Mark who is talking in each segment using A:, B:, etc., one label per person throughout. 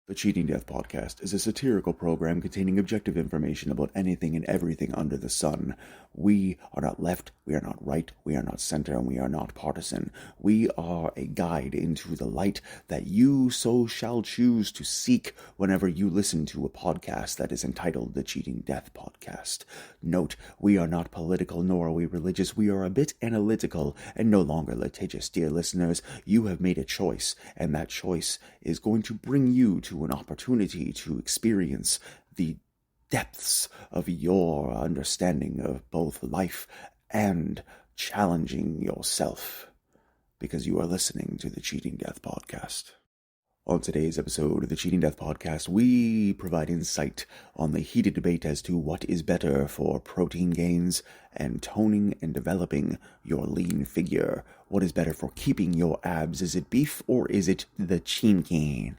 A: The Cheating Death Podcast is a satirical program containing objective information about anything and everything under the sun. We are not left, we are not right, we are not center, and we are not partisan. We are a guide into the light that you so shall choose to seek whenever you listen to a podcast that is entitled The Cheating Death Podcast. Note, we are not political nor are we religious. We are a bit analytical and no longer litigious. Dear listeners, you have made a choice, and that choice is going to bring you to an opportunity to experience the depths of your understanding of both life and challenging yourself, because you are listening to the Cheating Death Podcast. On today's episode of the Cheating Death Podcast, we provide insight on the heated debate as to what is better for protein gains and toning and developing your lean figure. What is better for keeping your abs? Is it beef or is it the chimkin?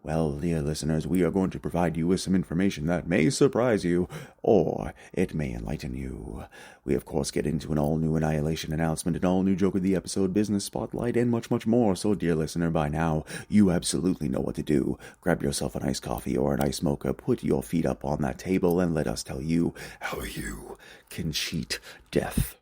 A: Well, dear listeners, we are going to provide you with some information that may surprise you, or it may enlighten you. We, of course, get into an all-new Annihilation Announcement, an all-new joke of the episode, business spotlight, and much, much more. So, dear listener, by now, you absolutely know what to do. Grab yourself an iced coffee or an iced mocha, put your feet up on that table, and let us tell you how you can cheat death.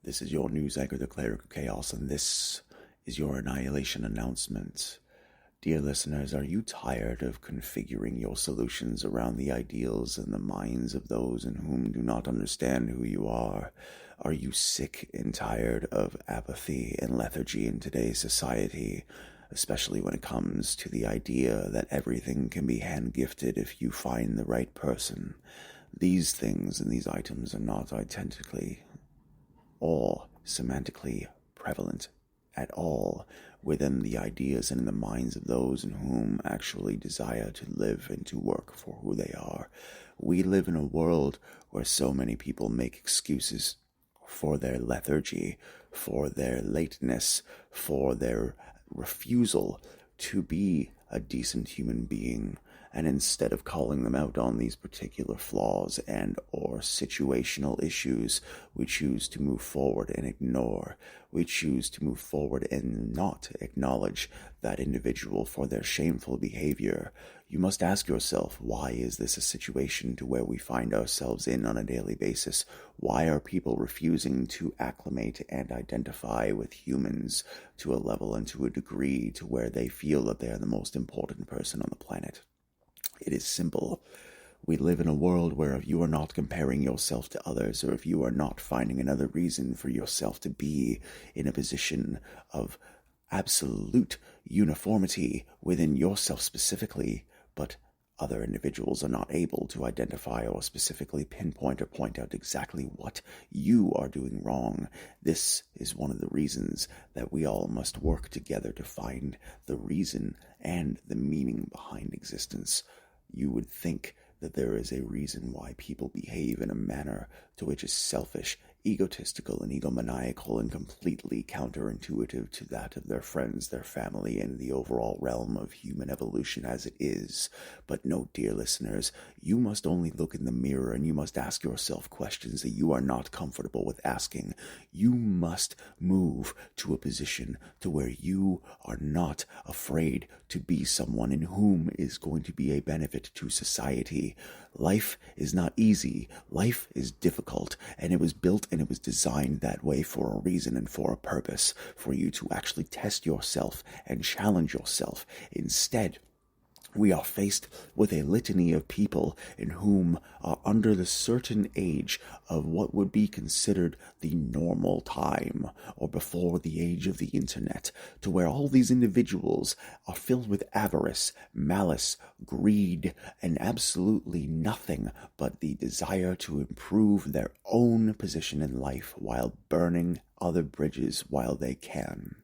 A: This is your news anchor, the Cleric of Chaos, and this is your Annihilation Announcement. Dear listeners, are you tired of configuring your solutions around the ideals and the minds of those in whom do not understand who you are? Are you sick and tired of apathy and lethargy in today's society, especially when it comes to the idea that everything can be hand-gifted if you find the right person? These things and these items are not identically or semantically prevalent at all within the ideas and in the minds of those in whom actually desire to live and to work for who they are. We live in a world where so many people make excuses for their lethargy, for their lateness, for their refusal to be a decent human being. And instead of calling them out on these particular flaws and or situational issues, we choose to move forward and ignore. We choose to move forward and not acknowledge that individual for their shameful behavior. You must ask yourself, why is this a situation to where we find ourselves in on a daily basis? Why are people refusing to acclimate and identify with humans to a level and to a degree to where they feel that they are the most important person on the planet? It is simple. We live in a world where if you are not comparing yourself to others, or if you are not finding another reason for yourself to be in a position of absolute uniformity within yourself specifically, but other individuals are not able to identify or specifically pinpoint or point out exactly what you are doing wrong. This is one of the reasons that we all must work together to find the reason and the meaning behind existence. You would think that there is a reason why people behave in a manner to which is selfish, egotistical, and egomaniacal, and completely counterintuitive to that of their friends, their family, and the overall realm of human evolution as it is. But no, dear listeners, you must only look in the mirror and you must ask yourself questions that you are not comfortable with asking. You must move to a position to where you are not afraid to be someone in whom is going to be a benefit to society. Life is not easy. Life is difficult, and it was built and it was designed that way for a reason and for a purpose, for you to actually test yourself and challenge yourself. Instead, we are faced with a litany of people in whom are under the certain age of what would be considered the normal time, or before the age of the internet, to where all these individuals are filled with avarice, malice, greed, and absolutely nothing but the desire to improve their own position in life while burning other bridges while they can.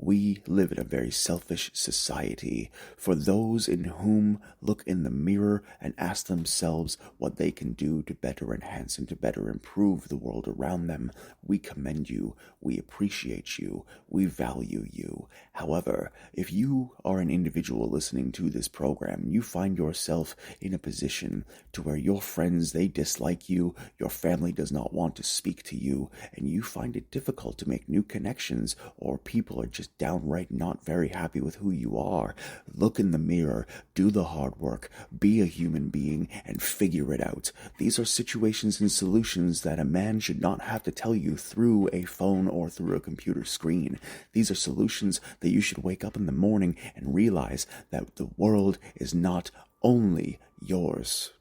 A: We live in a very selfish society. For those in whom look in the mirror and ask themselves what they can do to better enhance and to better improve the world around them, we commend you, we appreciate you, we value you. However, if you are an individual listening to this program, you find yourself in a position to where your friends, they dislike you, your family does not want to speak to you, and you find it difficult to make new connections, or people are just downright not very happy with who you are, look in the mirror, do the hard work, be a human being, and figure it out. These are situations and solutions that a man should not have to tell you through a phone or through a computer screen. These are solutions that you should wake up in the morning and realize that the world is not only yours.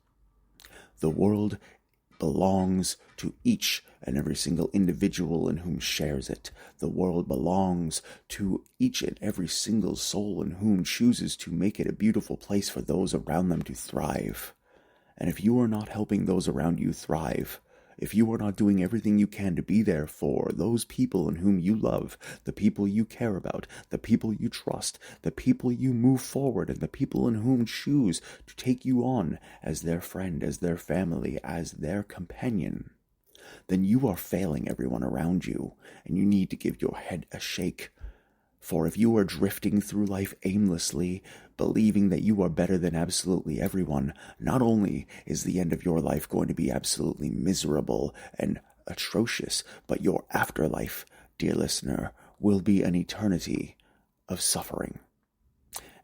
A: The world belongs to each and every single individual in whom shares it. The world belongs to each and every single soul in whom chooses to make it a beautiful place for those around them to thrive. And if you are not helping those around you thrive, if you are not doing everything you can to be there for those people in whom you love, the people you care about, the people you trust, the people you move forward, and the people in whom choose to take you on as their friend, as their family, as their companion, then you are failing everyone around you, and you need to give your head a shake. For if you are drifting through life aimlessly, believing that you are better than absolutely everyone, not only is the end of your life going to be absolutely miserable and atrocious, but your afterlife, dear listener, will be an eternity of suffering.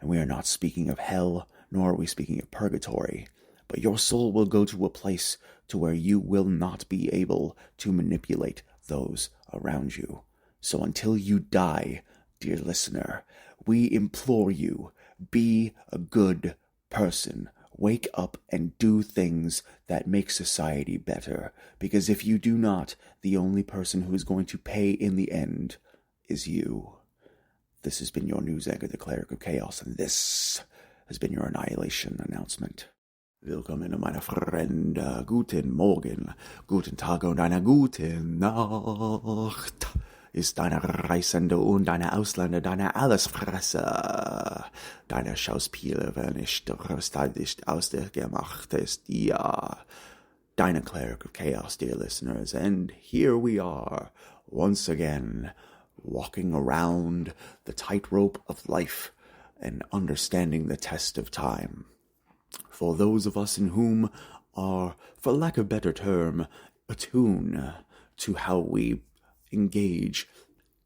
A: And we are not speaking of hell, nor are we speaking of purgatory, but your soul will go to a place to where you will not be able to manipulate those around you. So until you die, dear listener, we implore you, be a good person. Wake up and do things that make society better. Because if you do not, the only person who is going to pay in the end is you. This has been your news anchor, the Cleric of Chaos, and this has been your Annihilation Announcement. Willkommen, meine Freunde. Guten Morgen, guten Tag und eine gute Nacht. Ist deine Reisende und deine Ausländer, deine Allesfresser. Deine Schauspieler, wenn nicht rüstig aus der gemacht ist, ja. Deine Cleric of Chaos, dear listeners, and here we are, once again, walking around the tightrope of life and understanding the test of time. For those of us in whom are, for lack of a better term, attuned to how we engage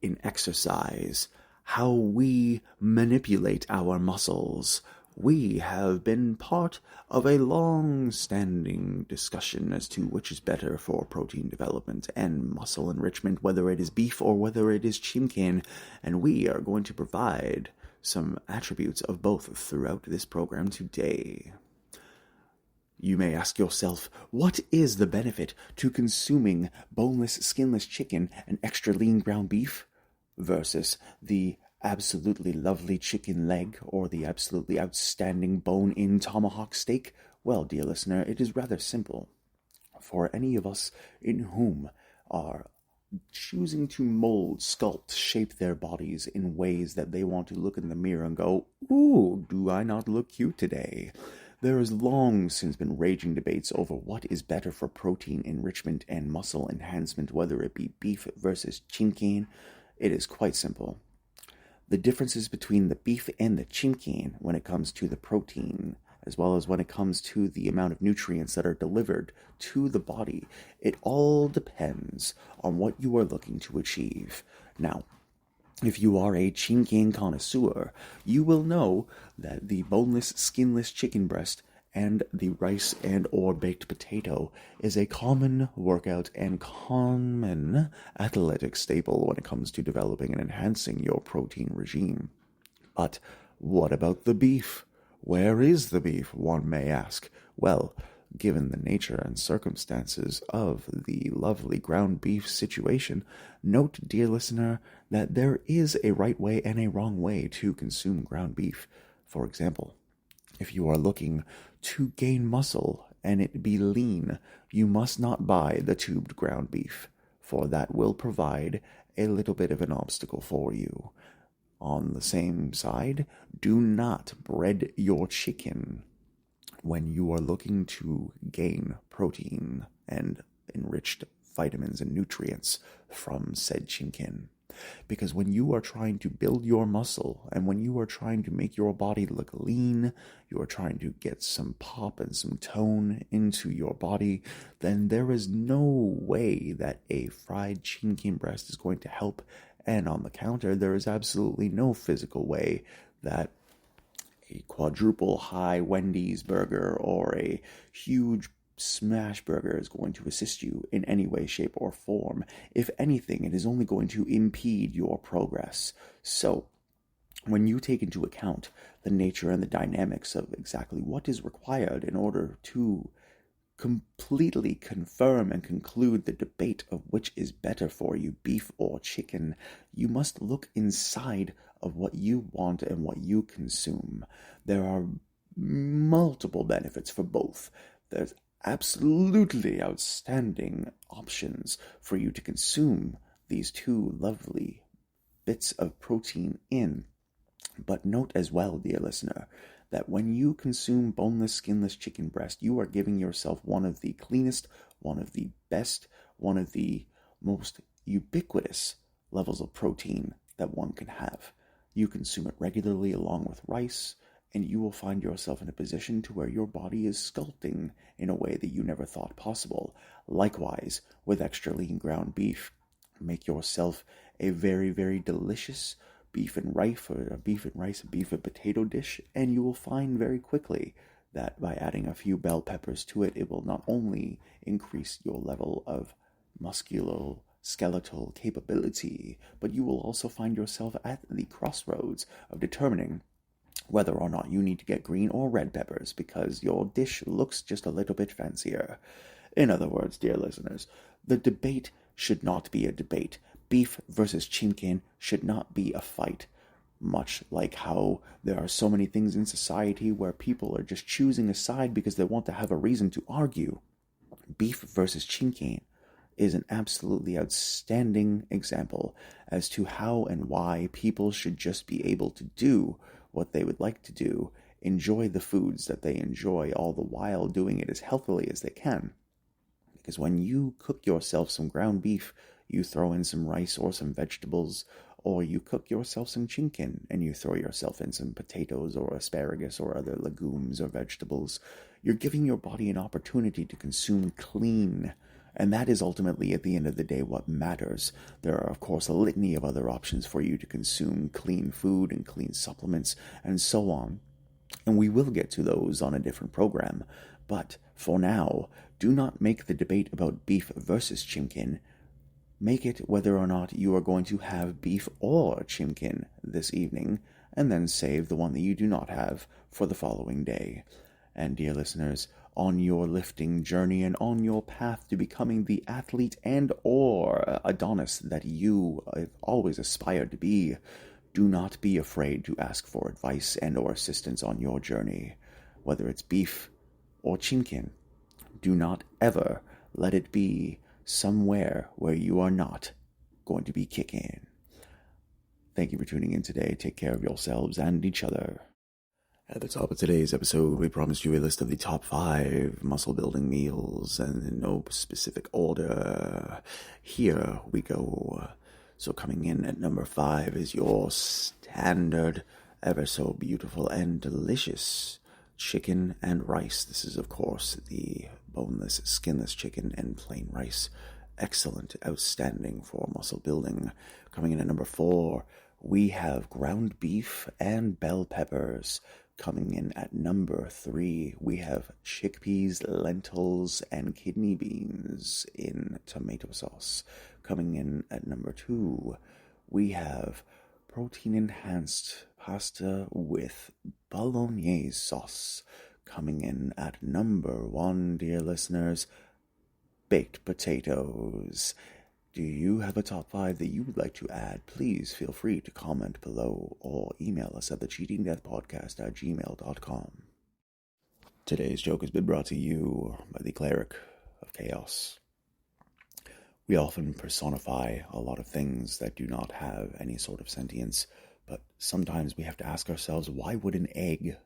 A: in exercise, how we manipulate our muscles, we have been part of a long-standing discussion as to which is better for protein development and muscle enrichment, whether it is beef or whether it is chimkin, and we are going to provide some attributes of both throughout this program today. You may ask yourself, what is the benefit to consuming boneless, skinless chicken and extra lean ground beef versus the absolutely lovely chicken leg or the absolutely outstanding bone-in tomahawk steak? Well, dear listener, it is rather simple. For any of us in whom are choosing to mold, sculpt, shape their bodies in ways that they want to look in the mirror and go, "Ooh, do I not look cute today?" There has long since been raging debates over what is better for protein enrichment and muscle enhancement, whether it be beef versus chimkin. It is quite simple. The differences between the beef and the chimkin when it comes to the protein, as well as when it comes to the amount of nutrients that are delivered to the body, it all depends on what you are looking to achieve. Now, if you are a chimkin connoisseur, you will know that the boneless, skinless chicken breast and the rice and or baked potato is a common workout and common athletic staple when it comes to developing and enhancing your protein regime. But what about the beef? Where is the beef, one may ask? Well, given the nature and circumstances of the lovely ground beef situation, note, dear listener, that there is a right way and a wrong way to consume ground beef. For example, if you are looking to gain muscle and it be lean, you must not buy the tubed ground beef, for that will provide a little bit of an obstacle for you. On the same side, do not bread your chicken when you are looking to gain protein and enriched vitamins and nutrients from said chimkin. Because when you are trying to build your muscle and when you are trying to make your body look lean, you are trying to get some pop and some tone into your body, then there is no way that a fried chimkin breast is going to help. And on the counter, there is absolutely no physical way that a quadruple high Wendy's burger or a huge smash burger is going to assist you in any way, shape, or form. If anything, it is only going to impede your progress. So, when you take into account the nature and the dynamics of exactly what is required in order to completely confirm and conclude the debate of which is better for you, beef or chicken, you must look inside of what you want and what you consume. There are multiple benefits for both. There's absolutely outstanding options for you to consume these two lovely bits of protein in. But note as well, dear listener, that when you consume boneless, skinless chicken breast, you are giving yourself one of the cleanest, one of the best, one of the most ubiquitous levels of protein that one can have. You consume it regularly along with rice, and you will find yourself in a position to where your body is sculpting in a way that you never thought possible. Likewise, with extra lean ground beef, make yourself a very, very delicious beef and rice, or a beef and potato dish, and you will find very quickly that by adding a few bell peppers to it, it will not only increase your level of musculoskeletal capability, but you will also find yourself at the crossroads of determining whether or not you need to get green or red peppers because your dish looks just a little bit fancier. In other words, dear listeners, the debate should not be a debate. Beef versus chimkin should not be a fight. Much like how there are so many things in society where people are just choosing a side because they want to have a reason to argue. Beef versus chimkin is an absolutely outstanding example as to how and why people should just be able to do what they would like to do, enjoy the foods that they enjoy, all the while doing it as healthily as they can. Because when you cook yourself some ground beef, you throw in some rice or some vegetables, or you cook yourself some chimkin and you throw yourself in some potatoes or asparagus or other legumes or vegetables, you're giving your body an opportunity to consume clean. And that is ultimately, at the end of the day, what matters. There are, of course, a litany of other options for you to consume clean food and clean supplements and so on. And we will get to those on a different program. But for now, do not make the debate about beef versus chimkin. Make it whether or not you are going to have beef or chimkin this evening, and then save the one that you do not have for the following day. And dear listeners, on your lifting journey and on your path to becoming the athlete and or Adonis that you have always aspired to be, Do not be afraid to ask for advice and or assistance on your journey, whether it's beef or chimkin. Do not ever let it be somewhere where you are not going to be kicking. Thank you for tuning in today. Take care of yourselves and each other. At the top of today's episode, we promised you a list of the top 5 muscle-building meals, and in no specific order. Here we go. So coming in at number 5 is your standard, ever so beautiful and delicious chicken and rice. This is, of course, the boneless, skinless chicken and plain rice. Excellent, outstanding for muscle building. Coming in at number 4, we have ground beef and bell peppers. Coming in at number 3, we have chickpeas, lentils, and kidney beans in tomato sauce. Coming in at number 2, we have protein-enhanced pasta with bolognese sauce. Coming in at number 1, dear listeners, baked potatoes. Do you have a top 5 that you would like to add? Please feel free to comment below or email us at thecheatingdeathpodcast@gmail.com. Today's joke has been brought to you by the Cleric of Chaos. We often personify a lot of things that do not have any sort of sentience, but sometimes we have to ask ourselves, why would an egg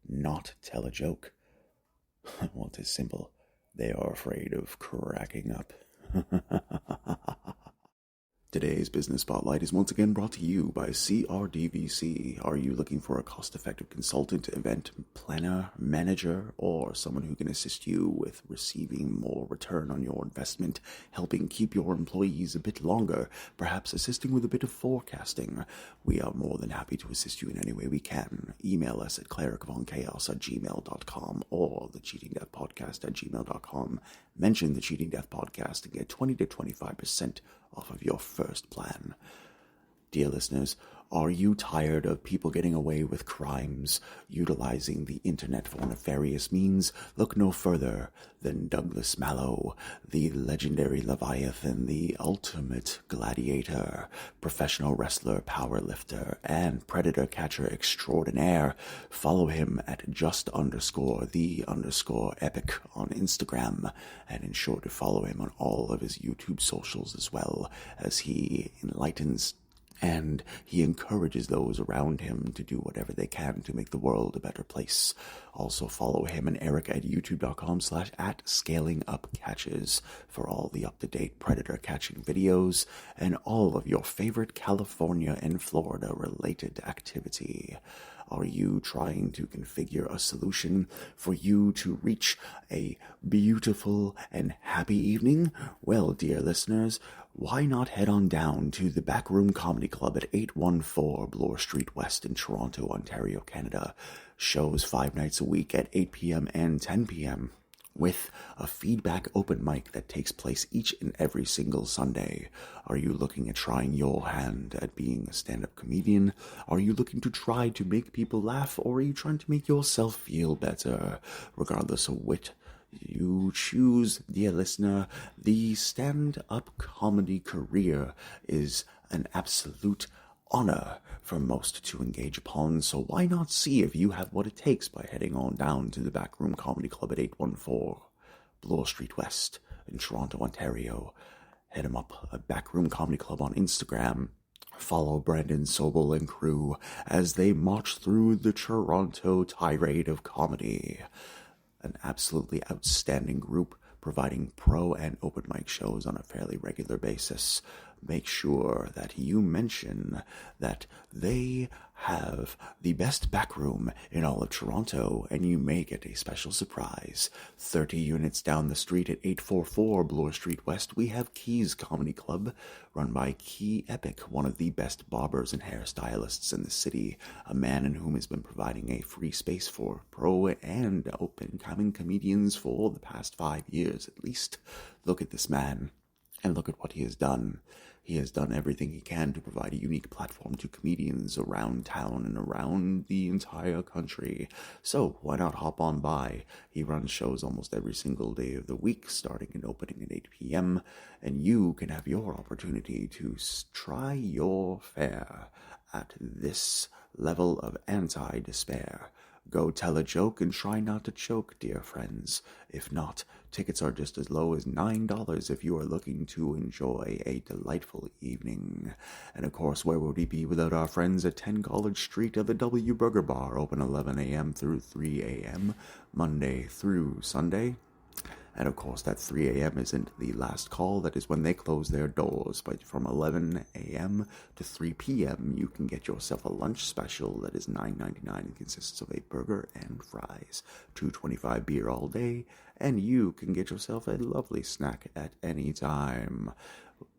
A: not tell a joke? Well, it is simple. They are afraid of cracking up. Today's business spotlight is once again brought to you by CRDVC. Are you looking for a cost-effective consultant, event planner, manager, or someone who can assist you with receiving more return on your investment, helping keep your employees a bit longer, perhaps assisting with a bit of forecasting? We are more than happy to assist you in any way we can. Email us at clericvonchaos@gmail.com or thecheatingdeathpodcast@gmail.com. Mention the Cheating Death Podcast and get 20 to 25% off of your first plan. Dear listeners, are you tired of people getting away with crimes, utilizing the internet for nefarious means? Look no further than Douglas Mallow, the legendary Leviathan, the ultimate gladiator, professional wrestler, powerlifter, and predator catcher extraordinaire. Follow him at just_the_epic on Instagram, and ensure to follow him on all of his YouTube socials as well, as he enlightens and he encourages those around him to do whatever they can to make the world a better place. Also follow him and Eric at youtube.com/@scalingupcatches for all the up-to-date predator catching videos and all of your favorite California and Florida related activity. Are you trying to configure a solution for you to reach a beautiful and happy evening? Well, dear listeners, why not head on down to the Backroom Comedy Club at 814 Bloor Street West in Toronto, Ontario, Canada. Shows 5 nights a week at 8 p.m. and 10 p.m. with a feedback open mic that takes place each and every single Sunday. Are you looking at trying your hand at being a stand-up comedian? Are you looking to try to make people laugh, or are you trying to make yourself feel better? Regardless of which you choose, dear listener, the stand-up comedy career is an absolute honor for most to engage upon, so why not see if you have what it takes by heading on down to the Backroom Comedy Club at 814 Bloor Street West in Toronto, Ontario. Head him up at Backroom Comedy Club on Instagram. Follow Brandon Sobel and crew as they march through the Toronto tirade of comedy. An absolutely outstanding group providing pro and open mic shows on a fairly regular basis. Make sure that you mention that they have the best back room in all of Toronto, and you may get a special surprise. 30 units down the street at 844 Bloor Street West, we have Keys Comedy Club, run by Key Epic, one of the best barbers and hairstylists in the city, a man in whom has been providing a free space for pro and open-coming comedians for the past 5 years at least. Look at this man, and look at what he has done. He has done everything he can to provide a unique platform to comedians around town and around the entire country. So why not hop on by? He runs shows almost every single day of the week, starting and opening at 8 p.m., and you can have your opportunity to try your fare at this level of anti-despair. Go tell a joke and try not to choke, dear friends. If not, tickets are just as low as $9 if you are looking to enjoy a delightful evening. And of course, where would we be without our friends at 10 College Street at the W Burger Bar, open 11 a.m. through 3 a.m., Monday through Sunday. And of course, that 3 a.m. isn't the last call. That is when they close their doors. But from 11 a.m. to 3 p.m., you can get yourself a lunch special that is $9.99 and consists of a burger and fries, $2.25 beer all day, and you can get yourself a lovely snack at any time.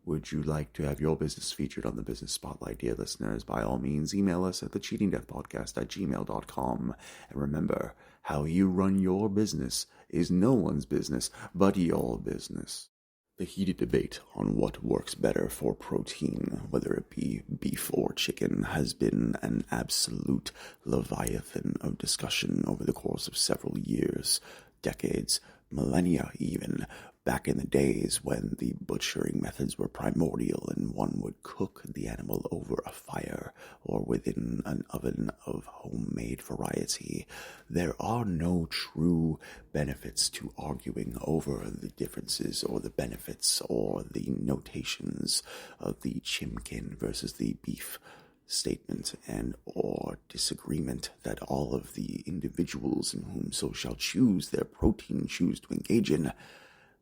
A: Would you like to have your business featured on the Business Spotlight, dear listeners? By all means, email us at thecheatingdeathpodcast@gmail.com. And remember, how you run your business is no one's business but your business. The heated debate on what works better for protein, whether it be beef or chicken, has been an absolute leviathan of discussion over the course of several years, decades, millennia even, back in the days when the butchering methods were primordial and one would cook the animal over a fire or within an oven of homemade variety. There are no true benefits to arguing over the differences or the benefits or the notations of the chimkin versus the beef statement and or disagreement that all of the individuals in whom so shall choose their protein choose to engage in.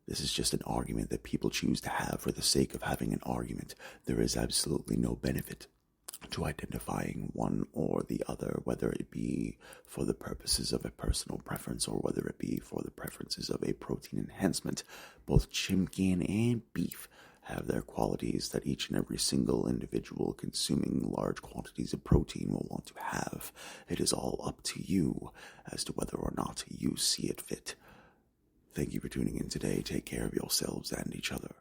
A: This is just an argument that people choose to have for the sake of having an argument. There is absolutely no benefit to identifying one or the other, whether it be for the purposes of a personal preference or whether it be for the preferences of a protein enhancement. Both chimkin and beef have their qualities that each and every single individual consuming large quantities of protein will want to have. It is all up to you as to whether or not you see it fit. Thank you for tuning in today. Take care of yourselves and each other.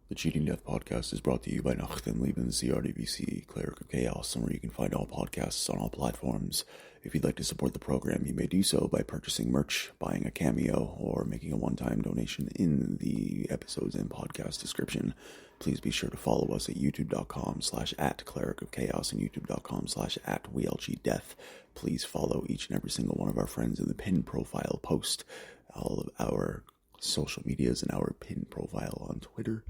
A: The Cheating Death Podcast is brought to you by Nachten Leben, CRDVC, Cleric of Chaos, and where you can find all podcasts on all platforms. If you'd like to support the program, you may do so by purchasing merch, buying a cameo, or making a one-time donation in the episodes and podcast description. Please be sure to follow us at youtube.com/@Cleric of Chaos and youtube.com/@WeLGDeath. Please follow each and every single one of our friends in the pinned profile post, all of our social medias and our pinned profile on Twitter,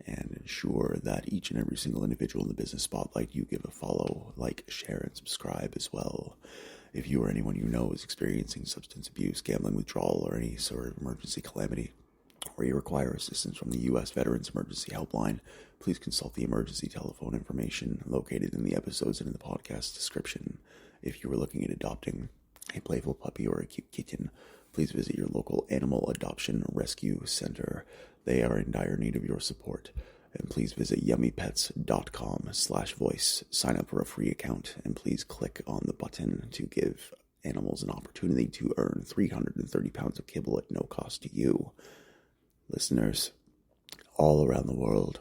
A: and ensure that each and every single individual in the Business Spotlight you give a follow, like, share, and subscribe as well. If you or anyone you know is experiencing substance abuse, gambling withdrawal, or any sort of emergency calamity, or you require assistance from the U.S. Veterans Emergency Helpline, please consult the emergency telephone information located in the episodes and in the podcast description. If you are looking at adopting a playful puppy or a cute kitten, please visit your local animal adoption rescue center. They are in dire need of your support. And please visit yummypets.com/voice. Sign up for a free account, and please click on the button to give animals an opportunity to earn 330 pounds of kibble at no cost to you. Listeners all around the world,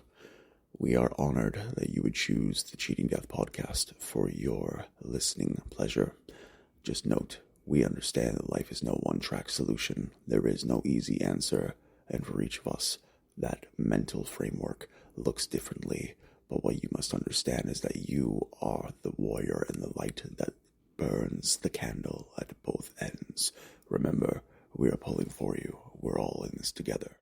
A: we are honored that you would choose the Cheating Death Podcast for your listening pleasure. Just note, we understand that life is no one-track solution. There is no easy answer, and for each of us, that mental framework looks differently. But what you must understand is that you are the warrior and the light that burns the candle at both ends. Remember, we are pulling for you. We're all in this together.